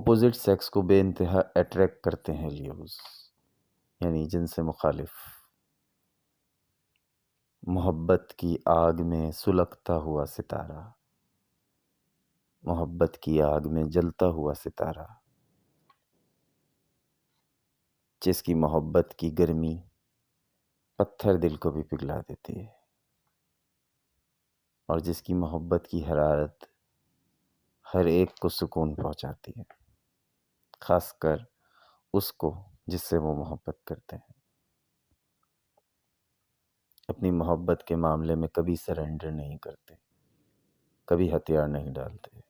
Opposite sex کو بے انتہا اٹریکٹ کرتے ہیں لیوز، یعنی جن سے مخالف، محبت کی آگ میں سلگتا ہوا ستارہ، محبت کی آگ میں جلتا ہوا ستارہ، جس کی محبت کی گرمی پتھر دل کو بھی پگھلا دیتی ہے، اور جس کی محبت کی حرارت ہر ایک کو سکون پہنچاتی ہے، خاص کر اس کو جس سے وہ محبت کرتے ہیں۔ اپنی محبت کے معاملے میں کبھی سرنڈر نہیں کرتے، کبھی ہتھیار نہیں ڈالتے۔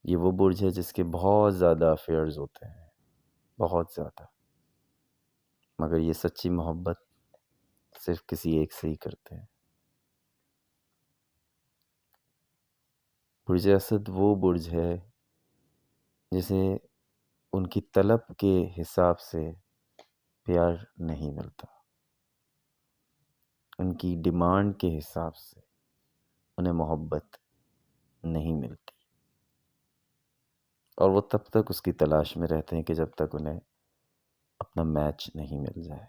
یہ وہ برج ہے جس کے بہت زیادہ افیئرز ہوتے ہیں، بہت زیادہ، مگر یہ سچی محبت صرف کسی ایک سے ہی کرتے ہیں۔ برج اسد وہ برج ہے جسے ان کی طلب کے حساب سے پیار نہیں ملتا، ان کی ڈیمانڈ کے حساب سے انہیں محبت نہیں ملتی، اور وہ تب تک اس کی تلاش میں رہتے ہیں کہ جب تک انہیں اپنا میچ نہیں مل جائے۔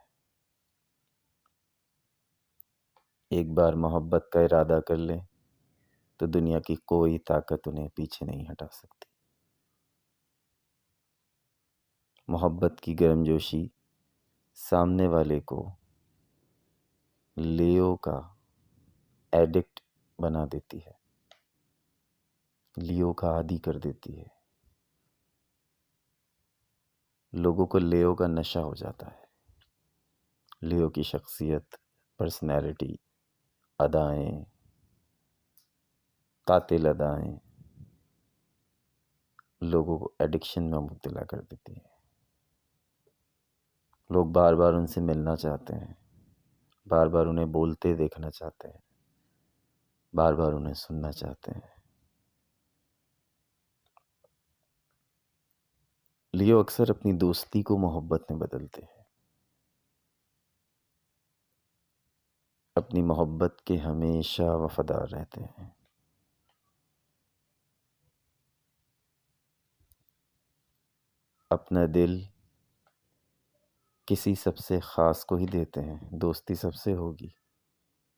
ایک بار محبت کا ارادہ کر لیں تو دنیا کی کوئی طاقت انہیں پیچھے نہیں ہٹا سکتی۔ محبت کی گرم جوشی سامنے والے کو لیو کا ایڈکٹ بنا دیتی ہے، لیو کا عادی کر دیتی ہے۔ لوگوں کو لیو کا نشہ ہو جاتا ہے۔ لیو کی شخصیت، پرسنالٹی، ادائیں، قاتل ادائیں لوگوں کو ایڈکشن میں مبتلا کر دیتی ہیں۔ لوگ بار بار ان سے ملنا چاہتے ہیں، بار بار انہیں بولتے دیکھنا چاہتے ہیں، بار بار انہیں سننا چاہتے ہیں۔ لیو اکثر اپنی دوستی کو محبت میں بدلتے ہیں، اپنی محبت کے ہمیشہ وفادار رہتے ہیں۔ اپنا دل کسی سب سے خاص کو ہی دیتے ہیں، دوستی سب سے ہوگی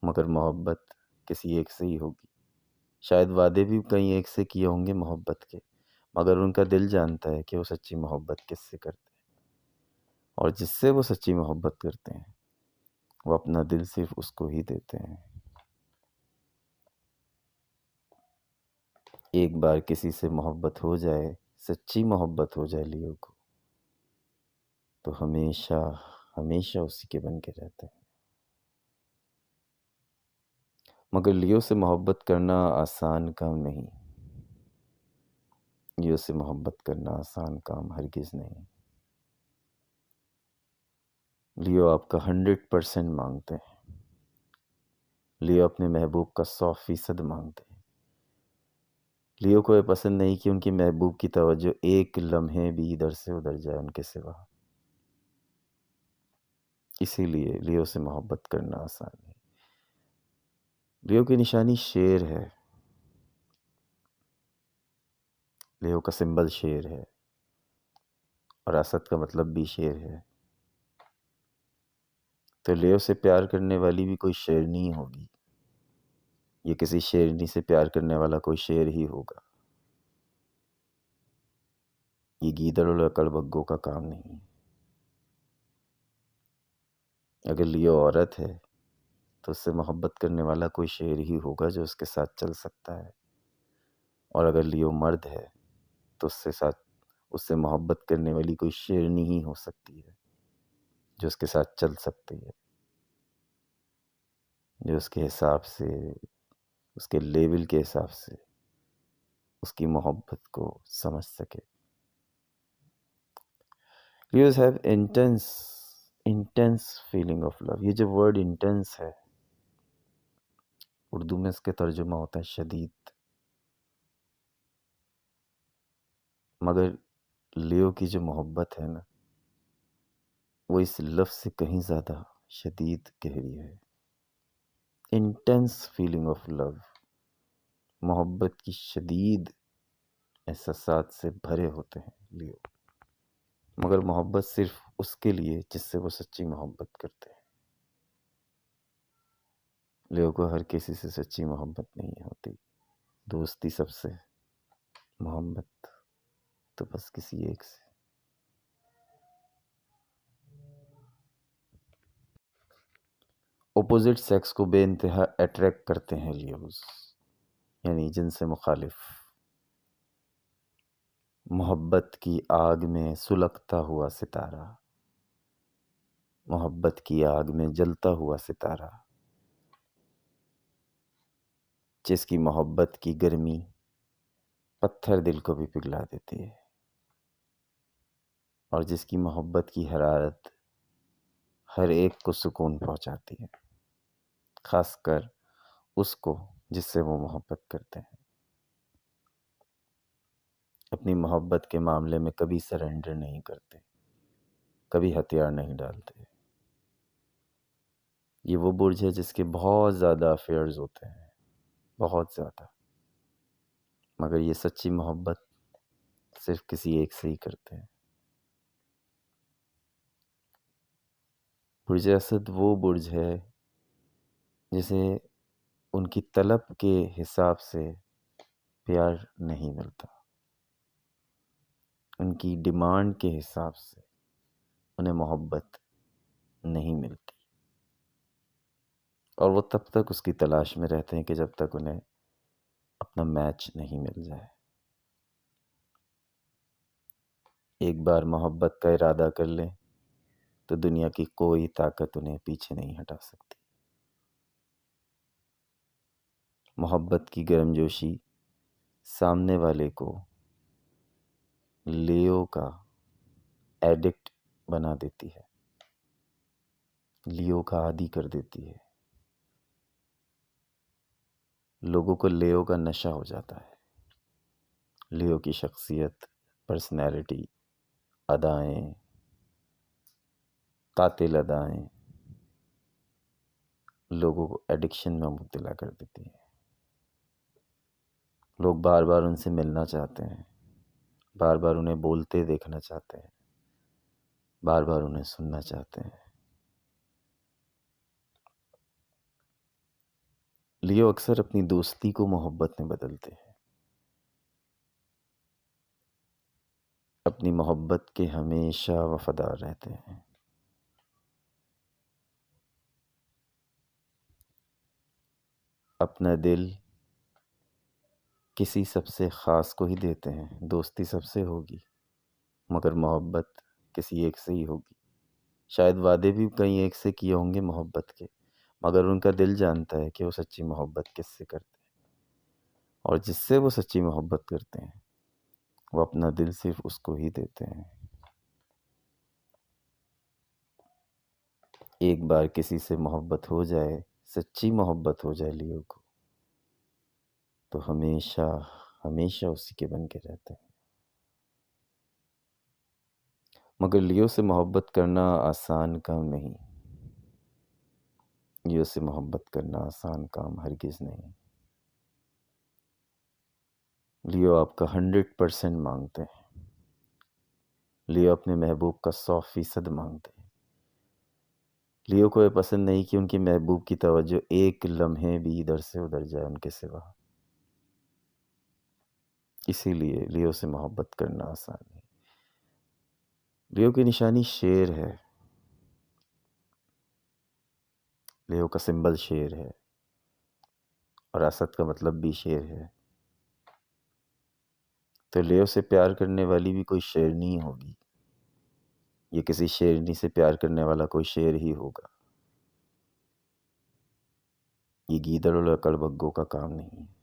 مگر محبت کسی ایک سے ہی ہوگی۔ شاید وعدے بھی کئی ایک سے کیے ہوں گے محبت کے، مگر ان کا دل جانتا ہے کہ وہ سچی محبت کس سے کرتے ہیں، اور جس سے وہ سچی محبت کرتے ہیں وہ اپنا دل صرف اس کو ہی دیتے ہیں۔ ایک بار کسی سے محبت ہو جائے، سچی محبت ہو جائے لیو کو، تو ہمیشہ ہمیشہ اسی کے بن کے رہتے ہیں۔ مگر لیو سے محبت کرنا آسان کام نہیں، لیو سے محبت کرنا آسان کام ہرگز نہیں۔ لیو آپ کا 100% مانگتے ہیں، لیو اپنے محبوب کا 100% مانگتے ہیں۔ لیو کو یہ پسند نہیں کہ ان کی محبوب کی توجہ ایک لمحے بھی ادھر سے ادھر جائے ان کے سوا، اسی لیے لیو سے محبت کرنا آسان نہیں۔ لیو کی نشانی شیر ہے، لیو کا سمبل شیر ہے، اور اسد کا مطلب بھی شیر ہے، تو لیو سے پیار کرنے والی بھی کوئی شیرنی ہوگی، یہ کسی شیرنی سے پیار کرنے والا کوئی شیر ہی ہوگا، یہ گیدڑ اور لکڑ بگوں کا کام نہیں۔ اگر لیو عورت ہے تو اس سے محبت کرنے والا کوئی شیر ہی ہوگا جو اس کے ساتھ چل سکتا ہے، اور اگر لیو مرد ہے تو اس سے محبت کرنے والی کوئی شیرنی ہی ہو سکتی ہے جو اس کے ساتھ چل سکتی ہے، جو اس کے حساب سے، اس کے لیول کے حساب سے اس کی محبت کو سمجھ سکے۔ Loves have intense feeling of love. یہ جو ورڈ انٹینس ہے، اردو میں اس کے ترجمہ ہوتا ہے شدید، مگر لیو کی جو محبت ہے نا، وہ اس لفظ سے کہیں زیادہ شدید گہری ہے۔ انٹینس فیلنگ آف لو، محبت کی شدید احساسات سے بھرے ہوتے ہیں لیو، مگر محبت صرف اس کے لیے جس سے وہ سچی محبت کرتے ہیں۔ لیو کو ہر کسی سے سچی محبت نہیں ہوتی، دوستی سب سے، محبت تو بس کسی ایک سے۔ اپوزٹ سیکس کو بے انتہا اٹریکٹ کرتے ہیں لیوز، یعنی جن سے مخالف۔ محبت کی آگ میں سلگتا ہوا ستارہ، محبت کی آگ میں جلتا ہوا ستارہ، جس کی محبت کی گرمی پتھر دل کو بھی پگھلا دیتی ہے، اور جس کی محبت کی حرارت ہر ایک کو سکون پہنچاتی ہے، خاص کر اس کو جس سے وہ محبت کرتے ہیں۔ اپنی محبت کے معاملے میں کبھی سرنڈر نہیں کرتے، کبھی ہتھیار نہیں ڈالتے۔ یہ وہ برج ہے جس کے بہت زیادہ افیئرز ہوتے ہیں، بہت زیادہ، مگر یہ سچی محبت صرف کسی ایک سے ہی کرتے ہیں۔ برج اسد وہ برج ہے جسے ان کی طلب کے حساب سے پیار نہیں ملتا، ان کی ڈیمانڈ کے حساب سے انہیں محبت نہیں ملتی، اور وہ تب تک اس کی تلاش میں رہتے ہیں کہ جب تک انہیں اپنا میچ نہیں مل جائے۔ ایک بار محبت کا ارادہ کر لیں تو دنیا کی کوئی طاقت انہیں پیچھے نہیں ہٹا سکتی۔ محبت کی گرم جوشی سامنے والے کو لیو کا ایڈکٹ بنا دیتی ہے، لیو کا عادی کر دیتی ہے۔ لوگوں کو لیو کا نشہ ہو جاتا ہے۔ لیو کی شخصیت، پرسنالٹی، ادائیں، قاتل ادائیں لوگوں کو ایڈکشن میں مبتلا کر دیتی ہیں۔ لوگ بار بار ان سے ملنا چاہتے ہیں، بار بار انہیں بولتے دیکھنا چاہتے ہیں، بار بار انہیں سننا چاہتے ہیں۔ لیو اکثر اپنی دوستی کو محبت میں بدلتے ہیں، اپنی محبت کے ہمیشہ وفادار رہتے ہیں۔ اپنا دل کسی سب سے خاص کو ہی دیتے ہیں، دوستی سب سے ہوگی، مگر محبت کسی ایک سے ہی ہوگی۔ شاید وعدے بھی کئی ایک سے کیے ہوں گے محبت کے، مگر ان کا دل جانتا ہے کہ وہ سچی محبت کس سے کرتے ہیں، اور جس سے وہ سچی محبت کرتے ہیں وہ اپنا دل صرف اس کو ہی دیتے ہیں۔ ایک بار کسی سے محبت ہو جائے، سچی محبت ہو جائے لیو کو، تو ہمیشہ ہمیشہ اسی کے بن کے رہتے ہیں۔ مگر لیو سے محبت کرنا آسان کام نہیں، لیو سے محبت کرنا آسان کام ہرگز نہیں۔ لیو آپ کا 100% مانگتے ہیں، لیو اپنے محبوب کا 100% مانگتے ہیں۔ لیو کو یہ پسند نہیں کہ ان کی محبوب کی توجہ ایک لمحے بھی ادھر سے ادھر جائے ان کے سوا، اسی لیے لیو سے محبت کرنا آسان نہیں۔ لیو کی نشانی شیر ہے، لیو کا سمبل شیر ہے، اور اسد کا مطلب بھی شیر ہے، تو لیو سے پیار کرنے والی بھی کوئی شیرنی ہوگی، یہ کسی شیرنی سے پیار کرنے والا کوئی شیر ہی ہوگا، یہ گیدڑ اور لکڑ بگوں کا کام نہیں ہے۔